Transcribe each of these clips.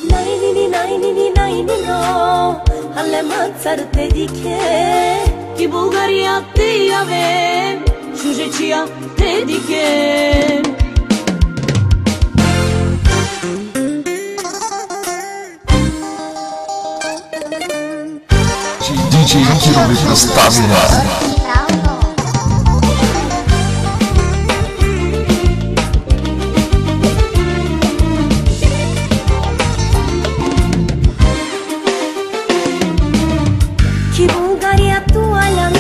Nainini nainini nainino Aleman carte dike Ki Bulgaria te javem Šužećija te dike DJ Kirovi представила Ki Bulgaria tu alan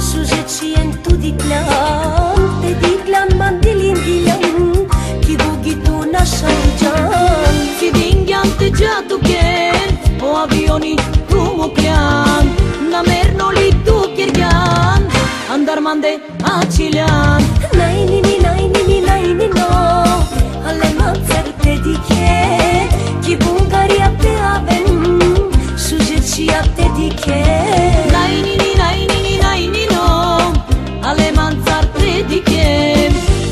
Šužećijen tu diklan Te diklan mandilin dilan Ki dugi tu našan jan Ki dingjan te gjatu ken Po avioni tu mu pljan Namerno li tu kjergjan Andar mande acilan Nainini nainini nainino Aleman certe dike Ki Bulgaria te aven Šužećija te dike Nainini nainini nainino Aleman carte dike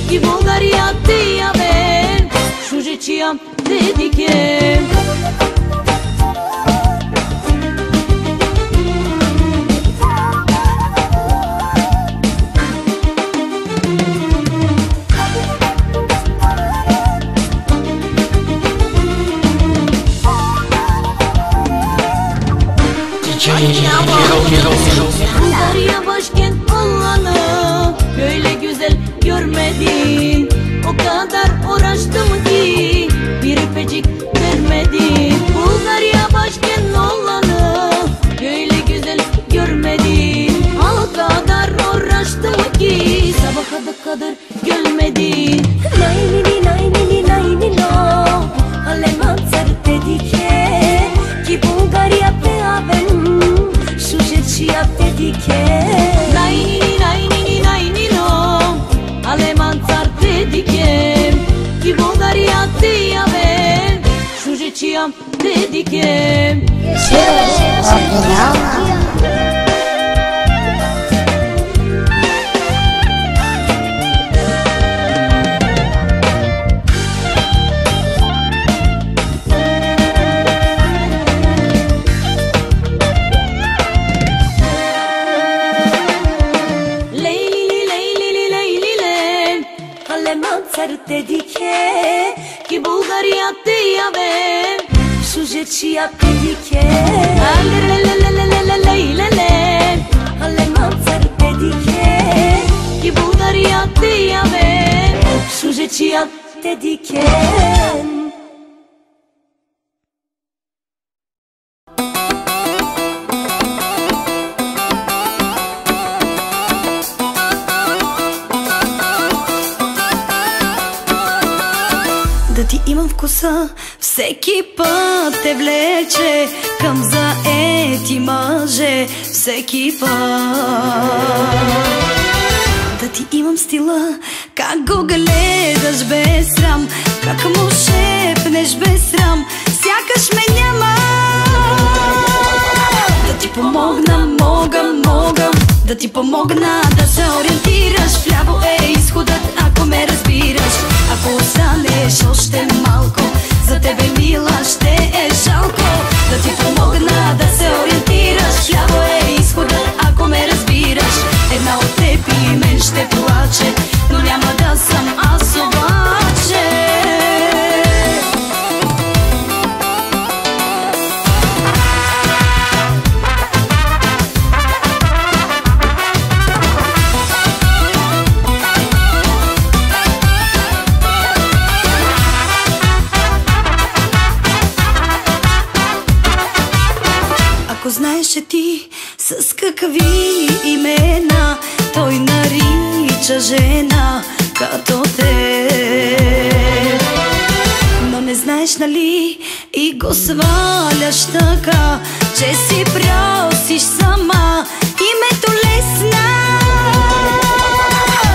Ki Bulgaria te aven Šužećija te dike Bulgaria başkent olanı Böyle güzel görmedim O kadar uğraştım ki Bir öpecik vermedim Bulgaria başkent olanı Böyle güzel görmedim O kadar uğraştım ki Sabaha kadar gelmedim Nainini nainini nainino Aleman certe dike Ki Bulgaria te aven Šužećija te dike Nainini nainini nainino Aleman carte dike Ki Bulgaria te aven Šužećija te dike Certe dike Ki Bulgaria te javem Šužećija te dike Aleman certe dike Ki Bulgaria te javem Šužećija te dike Да ти имам вкуса, всеки път те влече към заети мъже, всеки път. Да ти имам стила, как го гледаш без срам, как му шепнеш без срам, сякаш ме няма. Да ти помогна, мога, да ти помогна да се ориентираш. Вляво е изходът, ако ме разбираш. Ако останеш още малко, за тебе мила ще е жалко. Да ти помогна да се ориентираш. Вляво е изходът, ако ме разбираш. Една от теб и мен ще плаче, но няма да съм аз обаче. Ако знаеше ти с какви имена той нарича жена като те, но не знаеш, нали, и го сваляш така, че си просиш сама името лесна.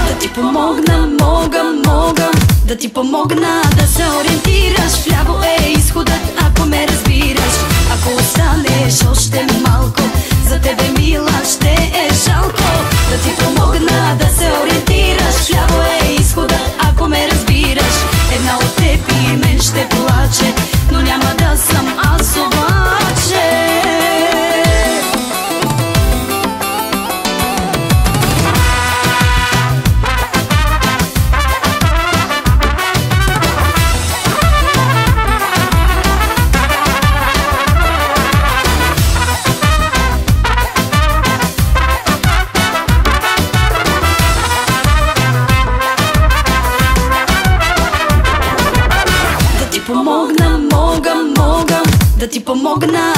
Да ти помогна, мога, да ти помогна да се ориентираш. Вляво е изходът, ако ме разбираш. Ако останеш още малко, за тебе мила ще е жалко. Да ти помогна да се ориентираш. Вляво е изходът, ако ме разбираш. Една от теб и мен ще плаче, но няма да да съм аз обаче. Да ти помогна, мога да ти помогна